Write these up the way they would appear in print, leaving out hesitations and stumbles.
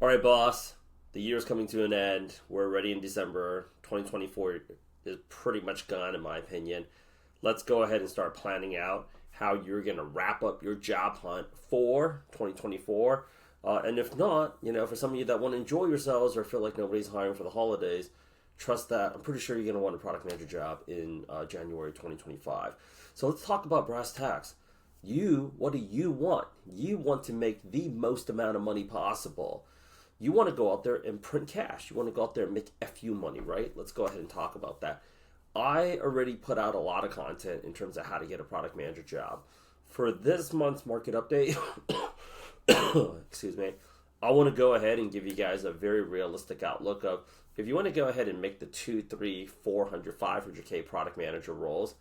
All right, boss. The year's coming to an end. We're already in December. 2024 is pretty much gone, in my opinion. Let's go ahead and start planning out how you're going to wrap up your job hunt for 2024. And if not, for some of you that want to enjoy yourselves or feel like nobody's hiring for the holidays, trust that I'm pretty sure you're going to want a product manager job in January 2025. So let's talk about brass tacks. What do you want? You want to make the most amount of money possible. You want to go out there and print cash. You want to go out there and make FU money, right? Let's go ahead and talk about that. I already put out a lot of content in terms of how to get a product manager job. For this month's market update, excuse me, I want to go ahead and give you guys a very realistic outlook of if you want to go ahead and make the 2, 3, 400, 500K product manager roles,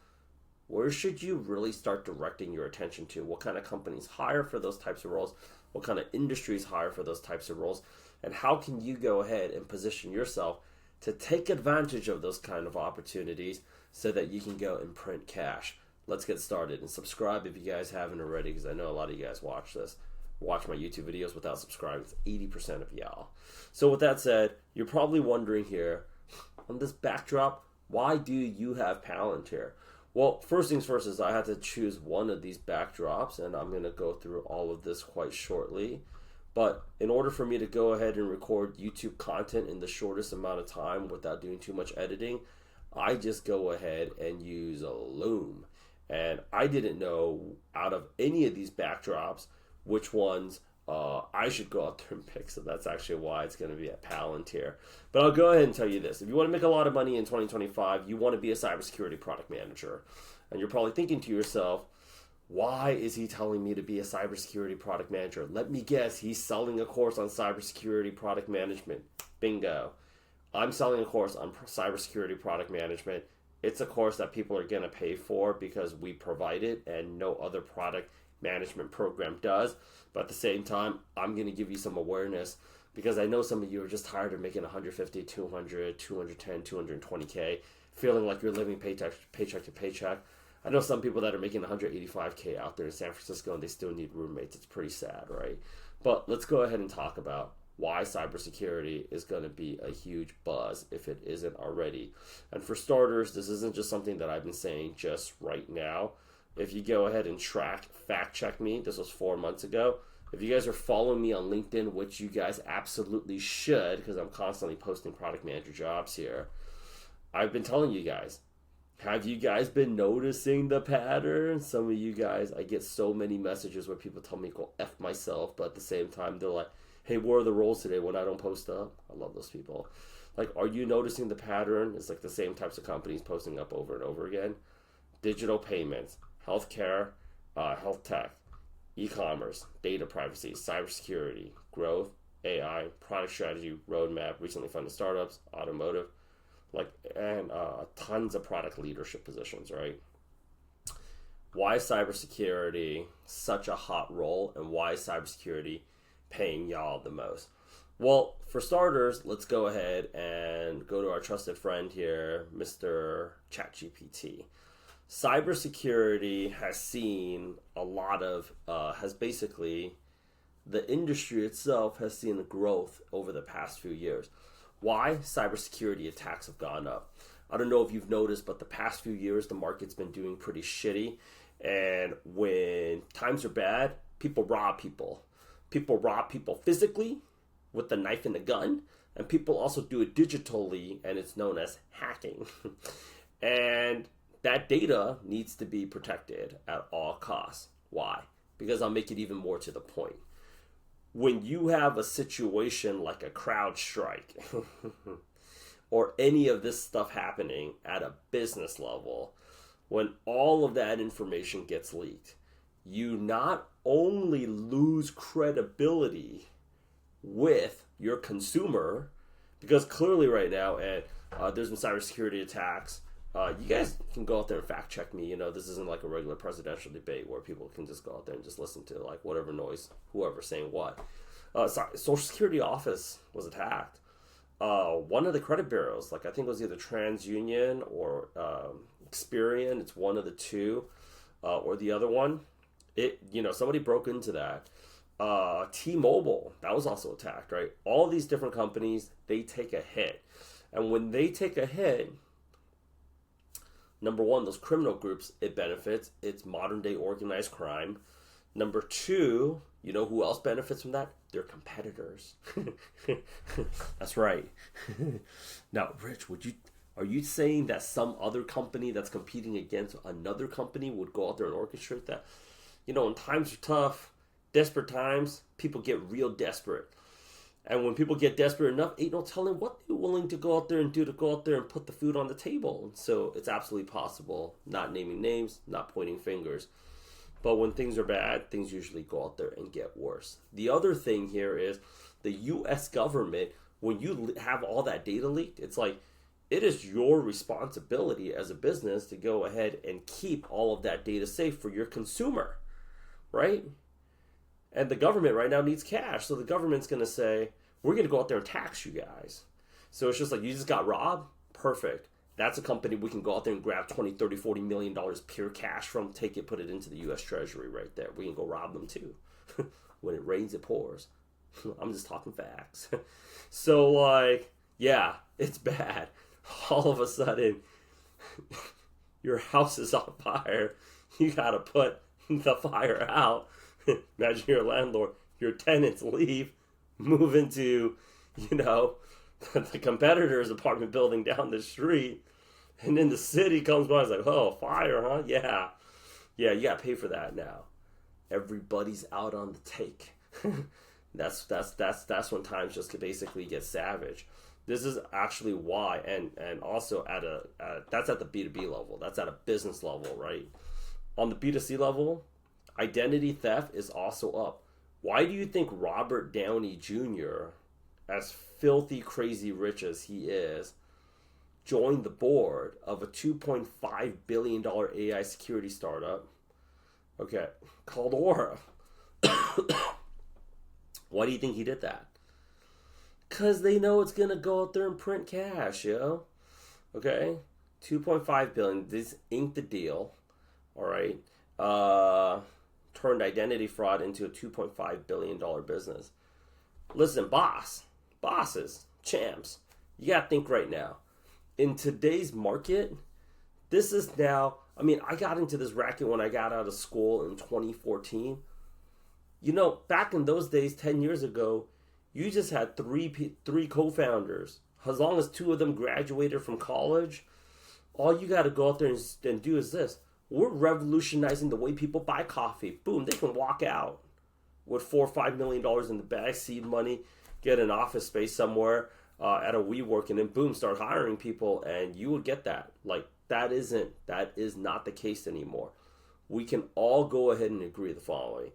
where should you really start directing your attention to? What kind of companies hire for those types of roles? What kind of industries hire for those types of roles? And how can you go ahead and position yourself to take advantage of those kind of opportunities so that you can go and print cash? Let's get started, and subscribe if you guys haven't already, because I know a lot of you guys watch my YouTube videos without subscribing. It's 80% of y'all. So with that said, you're probably wondering here, on this backdrop, why do you have Palantir? Well, first things first is I had to choose one of these backdrops, and I'm going to go through all of this quite shortly. But in order for me to go ahead and record YouTube content in the shortest amount of time without doing too much editing, I just go ahead and use a Loom. And I didn't know out of any of these backdrops which ones I should go out there and pick. So that's actually why it's going to be at Palantir. But I'll go ahead and tell you this. If you want to make a lot of money in 2025, you want to be a cybersecurity product manager. And you're probably thinking to yourself, why is he telling me to be a cybersecurity product manager? Let me guess, he's selling a course on cybersecurity product management. Bingo. I'm selling a course on cybersecurity product management. It's a course that people are going to pay for because we provide it and no other product management program does. But at the same time, I'm going to give you some awareness because I know some of you are just tired of making 150, 200, 210, 220K, feeling like you're living paycheck to paycheck. I know some people that are making 185K out there in San Francisco and they still need roommates. It's pretty sad, right? But let's go ahead and talk about why cybersecurity is going to be a huge buzz if it isn't already. And for starters, this isn't just something that I've been saying just right now. If you go ahead and fact check me, this was 4 months ago. If you guys are following me on LinkedIn, which you guys absolutely should, because I'm constantly posting product manager jobs here, I've been telling you guys, have you guys been noticing the pattern? Some of you guys, I get so many messages where people tell me go F myself, but at the same time, they're like, hey, where are the roles today when I don't post up? I love those people. Like, are you noticing the pattern? It's like the same types of companies posting up over and over again. Digital payments, healthcare, health tech, e-commerce, data privacy, cybersecurity, growth, AI, product strategy, roadmap, recently funded startups, automotive, and tons of product leadership positions, right? Why is cybersecurity such a hot role, and why is cybersecurity paying y'all the most? Well, for starters, let's go ahead and go to our trusted friend here, Mr. ChatGPT. Cybersecurity has seen a lot of, the industry itself has seen growth over the past few years. Why? Cybersecurity attacks have gone up. I don't know if you've noticed, but the past few years, the market's been doing pretty shitty. And when times are bad, people rob people. People rob people physically with the knife and the gun. And people also do it digitally, and it's known as hacking. And that data needs to be protected at all costs. Why? Because I'll make it even more to the point. When you have a situation like a CrowdStrike or any of this stuff happening at a business level, when all of that information gets leaked, you not only lose credibility with your consumer, because clearly right now, and there's been cybersecurity attacks. You guys can go out there and fact check me. This isn't like a regular presidential debate where people can just go out there and just listen to like whatever noise, whoever's saying what. Social Security office was attacked. One of the credit bureaus, like I think it was either TransUnion or Experian, it's one of the two, or the other one. Somebody broke into that. T-Mobile, that was also attacked, right? All these different companies, they take a hit. And when they take a hit, number one, those criminal groups, it benefits. It's modern day organized crime. Number two, you know who else benefits from that? Their competitors. That's right. Now, Rich, are you saying that some other company that's competing against another company would go out there and orchestrate that? You know, when times are tough, desperate times, people get real desperate. And when people get desperate enough, ain't no telling what they're willing to go out there and do to go out there and put the food on the table. So it's absolutely possible, not naming names, not pointing fingers. But when things are bad, things usually go out there and get worse. The other thing here is the U.S. government, when you have all that data leaked, it's like it is your responsibility as a business to go ahead and keep all of that data safe for your consumer, right? And the government right now needs cash. So the government's going to say, we're going to go out there and tax you guys. So it's just like, you just got robbed? Perfect. That's a company we can go out there and grab 20, 30, 40 million dollars pure cash from, take it, put it into the U.S. Treasury right there. We can go rob them too. When it rains, it pours. I'm just talking facts. So like, yeah, it's bad. All of a sudden, your house is on fire. You got to put the fire out. Imagine you're a landlord. Your tenants leave, move into, the competitor's apartment building down the street, and then the city comes by and is like, oh, fire, huh? Yeah, you got to pay for that now. Everybody's out on the take. That's when times just basically get savage. This is actually why, and also that's at the B2B level. That's at a business level, right? On the B2C level, identity theft is also up. Why do you think Robert Downey Jr., as filthy, crazy rich as he is, joined the board of a $2.5 billion AI security startup, called Aura? Why do you think he did that? Because they know it's going to go out there and print cash, yo. Okay? $2.5 billion. This inked the deal. All right? Turned identity fraud into a $2.5 billion business. Listen, bosses, champs, you got to think right now. In today's market, this is now, I got into this racket when I got out of school in 2014. Back in those days, 10 years ago, you just had three co-founders. As long as two of them graduated from college, all you got to go out there and do is this. We're revolutionizing the way people buy coffee. Boom, they can walk out with $4 or $5 million in the bag, seed money, get an office space somewhere at a WeWork, and then boom, start hiring people, and you will get that. Like, that is not the case anymore. We can all go ahead and agree the following.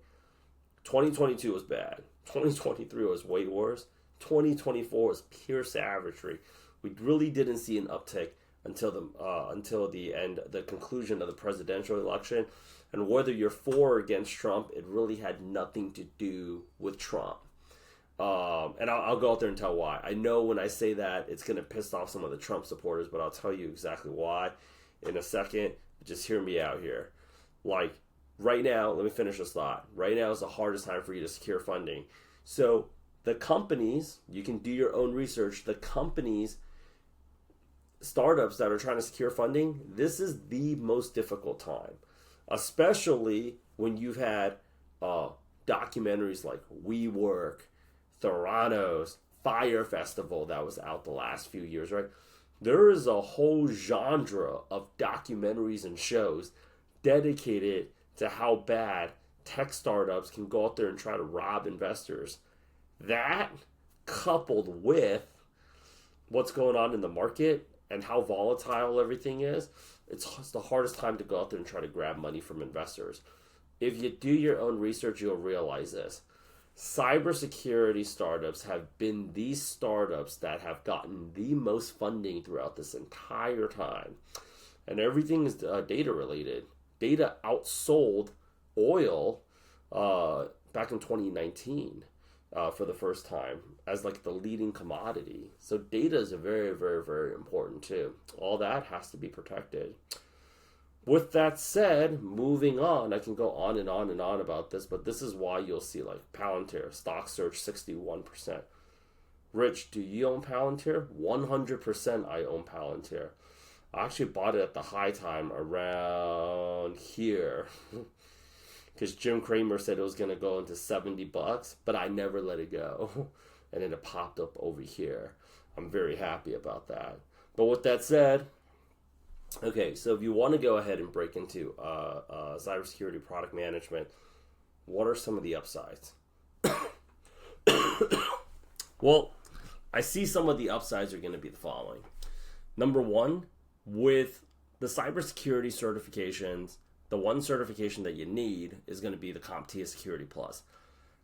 2022 was bad. 2023 was way worse. 2024 was pure savagery. We really didn't see an uptick until the conclusion of the presidential election. And whether you're for or against Trump, it really had nothing to do with Trump. And I'll go out there and tell why. I know when I say that, it's going to piss off some of the Trump supporters, but I'll tell you exactly why in a second. Just hear me out here. Like, right now, let me finish this thought. Right now is the hardest time for you to secure funding. So the companies, you can do your own research, the companies, startups that are trying to secure funding, this is the most difficult time. Especially when you've had documentaries like WeWork, Theranos, Fire Festival that was out the last few years, right? There is a whole genre of documentaries and shows dedicated to how bad tech startups can go out there and try to rob investors. That, coupled with what's going on in the market and how volatile everything is, it's the hardest time to go out there and try to grab money from investors. If you do your own research, you'll realize this. Cybersecurity startups have been these startups that have gotten the most funding throughout this entire time. And everything is data related. Data outsold oil back in 2019 for the first time as like the leading commodity. So data is a very, very, very important too. All that has to be protected. With that said, moving on, I can go on and on and on about this, but this is why you'll see like Palantir, stock surge 61%. Rich, do you own Palantir? 100% I own Palantir. I actually bought it at the high time around here because Jim Cramer said it was going to go into $70, but I never let it go. And then it popped up over here. I'm very happy about that. But with that said, okay, so if you want to go ahead and break into cybersecurity product management, what are some of the upsides? Well, I see some of the upsides are going to be the following. Number one, with the cybersecurity certifications, the one certification that you need is going to be the CompTIA Security Plus.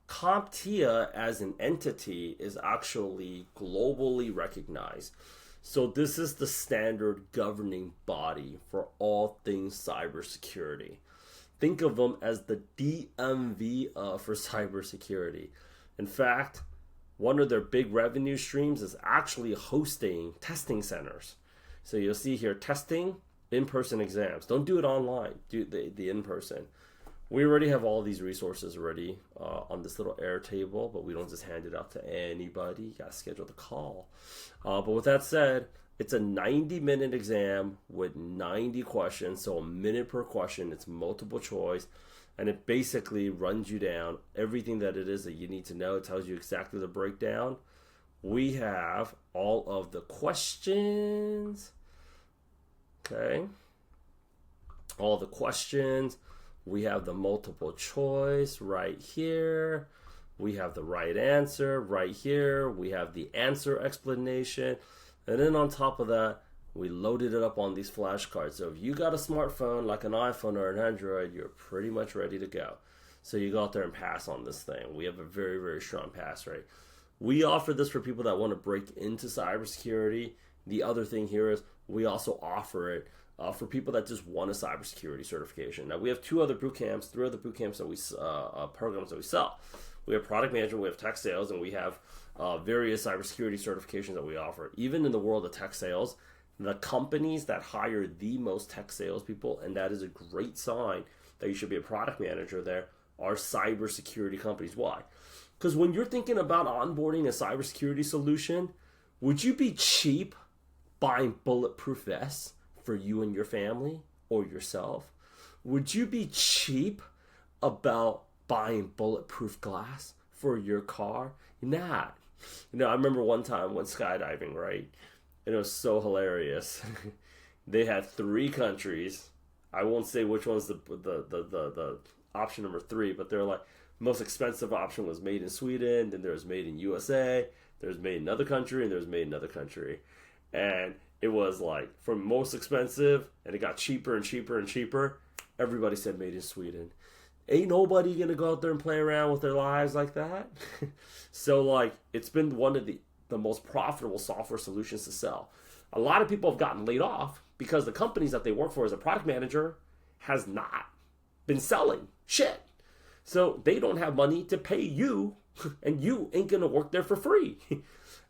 CompTIA as an entity is actually globally recognized. So this is the standard governing body for all things cybersecurity. Think of them as the DMV for cybersecurity. In fact, one of their big revenue streams is actually hosting testing centers. So you'll see here, testing, in-person exams. Don't do it online, do the in-person. We already have all these resources already on this little Airtable, but we don't just hand it out to anybody. You got to schedule the call. But with that said, it's a 90-minute exam with 90 questions, so a minute per question. It's multiple choice, and it basically runs you down everything that it is that you need to know. It tells you exactly the breakdown. We have all of the questions. Okay. All the questions. We have the multiple choice right here. We have the right answer right here. We have the answer explanation. And then on top of that, we loaded it up on these flashcards. So if you got a smartphone like an iPhone or an Android, you're pretty much ready to go. So you go out there and pass on this thing. We have a very, very strong pass rate. We offer this for people that want to break into cybersecurity. The other thing here is we also offer it for people that just want a cybersecurity certification. Now we have three other boot camps that we programs that we sell. We have product management, we have tech sales, and we have various cybersecurity certifications that we offer. Even in the world of tech sales, the companies that hire the most tech salespeople, and that is a great sign that you should be a product manager there, are cybersecurity companies. Why? Because when you're thinking about onboarding a cybersecurity solution, would you be cheap buying bulletproof vests for you and your family or yourself? Would you be cheap about buying bulletproof glass for your car? Nah. I remember one time went skydiving, right? And it was so hilarious. They had 3 countries. I won't say which one's the option number 3, but they're like, most expensive option was made in Sweden, then there was made in USA, there's made in another country, and there's made in another country. And it was like from most expensive, and it got cheaper and cheaper and cheaper. Everybody said made in Sweden. Ain't nobody gonna go out there and play around with their lives like that. So like, it's been one of the most profitable software solutions to sell. A lot of people have gotten laid off because the companies that they work for as a product manager has not been selling shit. So they don't have money to pay you, and you ain't gonna work there for free.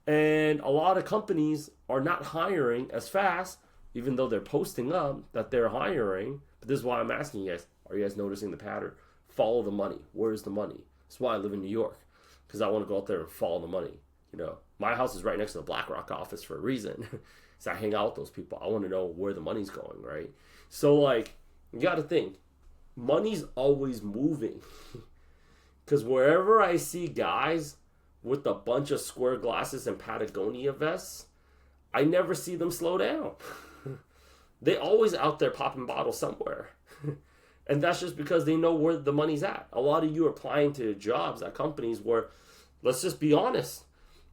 And a lot of companies are not hiring as fast, even though they're posting up that they're hiring. But this is why I'm asking you guys, are you guys noticing the pattern? Follow the money. Where's the money? That's why I live in New York, because I want to go out there and follow the money. My house is right next to the BlackRock office for a reason. So I hang out with those people. I want to know where the money's going, right? So like, you got to think, money's always moving. Because wherever I see guys with a bunch of square glasses and Patagonia vests, I never see them slow down. They always out there popping bottles somewhere. And that's just because they know where the money's at. A lot of you are applying to jobs at companies where, let's just be honest,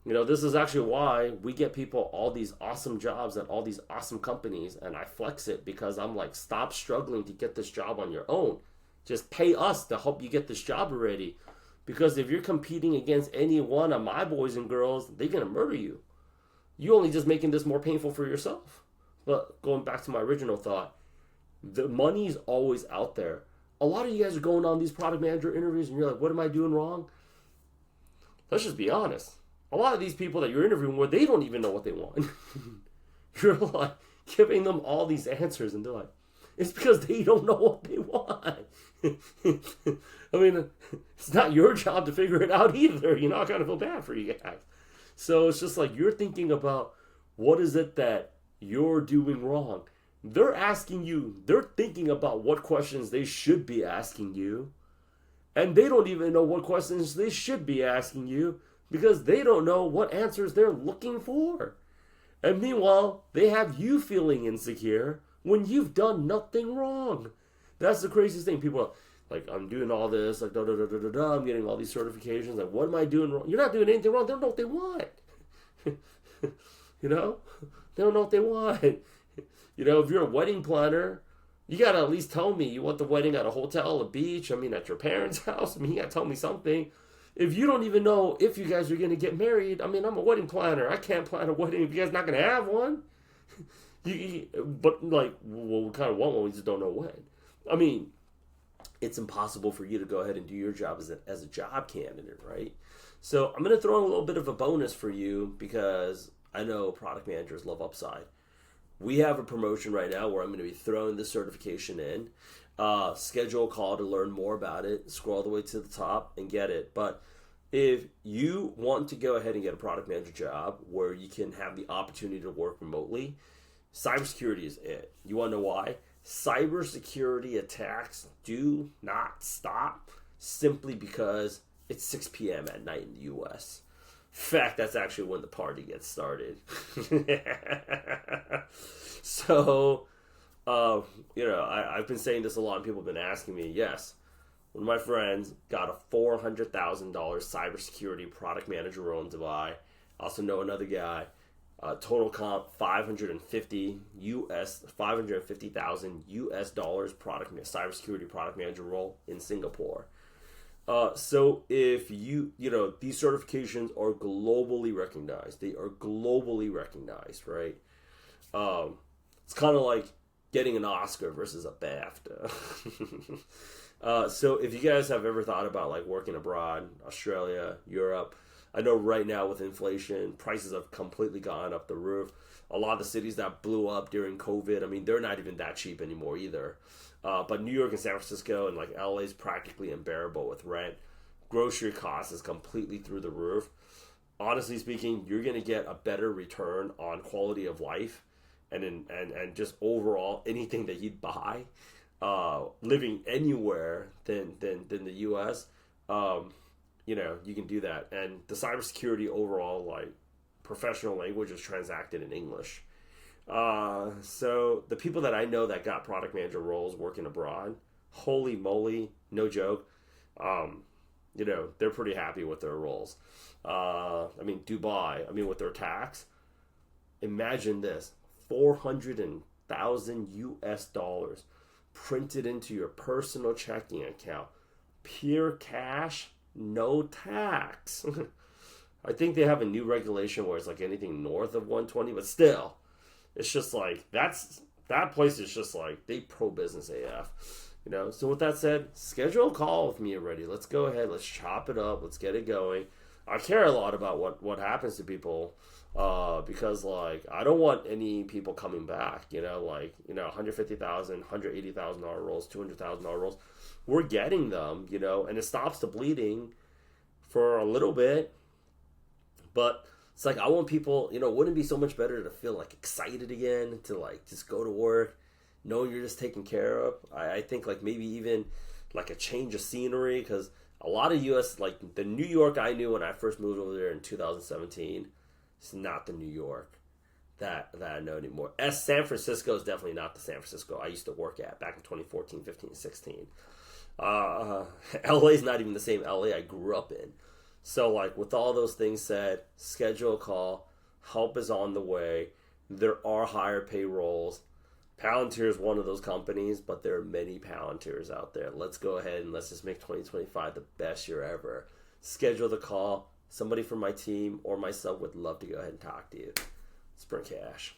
this is actually why we get people all these awesome jobs at all these awesome companies, and I flex it because I'm like, stop struggling to get this job on your own. Just pay us to help you get this job already. Because if you're competing against any one of my boys and girls, they're going to murder you. You're only just making this more painful for yourself. But going back to my original thought, the money's always out there. A lot of you guys are going on these product manager interviews and you're like, what am I doing wrong? Let's just be honest. A lot of these people that you're interviewing with, they don't even know what they want. You're like giving them all these answers and they're like, It's because they don't know what they want. I mean, it's not your job to figure it out either. You know, I kind of feel bad for you guys. So it's just like you're thinking about what is it that you're doing wrong. They're asking you, they're thinking about what questions they should be asking you. And they don't even know what questions they should be asking you because they don't know what answers they're looking for. And meanwhile, they have you feeling insecure when you've done nothing wrong. That's the craziest thing. People are like, I'm doing all this, like, I'm getting all these certifications. Like, what am I doing wrong? You're not doing anything wrong. They don't know what they want. You know? They don't know what they want. You know, if you're a wedding planner, you got to at least tell me you want the wedding at a hotel, a beach, I mean, at your parents' house. I mean, you got to tell me something. If you don't even know if you guys are going to get married, I mean, I'm a wedding planner. I can't plan a wedding if you guys are not going to have one. But, like, well, we kind of want one. We just don't know when. I mean, it's impossible for you to go ahead and do your job as a job candidate, right? So I'm going to throw in a little bit of a bonus for you because I know product managers love upside. We have a promotion right now where I'm going to be throwing this certification in. Schedule a call to learn more about it. Scroll all the way to the top and get it. But if you want to go ahead and get a product manager job where you can have the opportunity to work remotely, cybersecurity is it. You want to know why? Cybersecurity attacks do not stop simply because it's 6 p.m. at night in the U.S. In fact, that's actually when the party gets started. So, I've been saying this a lot and people have been asking me. Yes, one of my friends got a $400,000 cybersecurity product manager role in Dubai. I also know another guy, total comp $550,000 US dollars cybersecurity product manager role in Singapore. So if these certifications are globally recognized. They are globally recognized, right? It's kind of like getting an Oscar versus a BAFTA. So if you guys have ever thought about like working abroad, Australia, Europe, I know right now with inflation, prices have completely gone up the roof. A lot of the cities that blew up during COVID, I mean, they're not even that cheap anymore either. But New York and San Francisco and like LA is practically unbearable with rent. Grocery costs is completely through the roof. Honestly speaking, you're going to get a better return on quality of life and just overall anything that you'd buy living anywhere than the U.S. You can do that. And the cybersecurity overall, like professional language is transacted in English. So the people that I know that got product manager roles working abroad, holy moly, no joke. They're pretty happy with their roles. Dubai, with their tax, imagine this, 400,000 US dollars printed into your personal checking account, pure cash, no tax. I think they have a new regulation where it's like anything north of 120, but still, it's just like that place is just like they pro business AF. So with that said, schedule a call with me already. Let's go ahead. Let's chop it up. Let's get it going. I care a lot about what happens to people because like I don't want any people coming back. $150,000, $180,000 roles, $200,000 roles. We're getting them, and it stops the bleeding for a little bit. But it's like I want people, wouldn't it be so much better to feel like excited again, to like just go to work, know you're just taken care of. I think like maybe even like a change of scenery, because a lot of US, like the New York I knew when I first moved over there in 2017, it's not the New York that I know anymore. San Francisco is definitely not the San Francisco I used to work at back in 2014, 15, 16. LA is not even the same LA I grew up in. So like with all those things said, schedule a call. Help is on the way. There are higher payrolls. Palantir is one of those companies, but there are many Palantirs out there. Let's go ahead and let's just make 2025 the best year ever. Schedule the call. Somebody from my team or myself would love to go ahead and talk to you. Sprint Cash.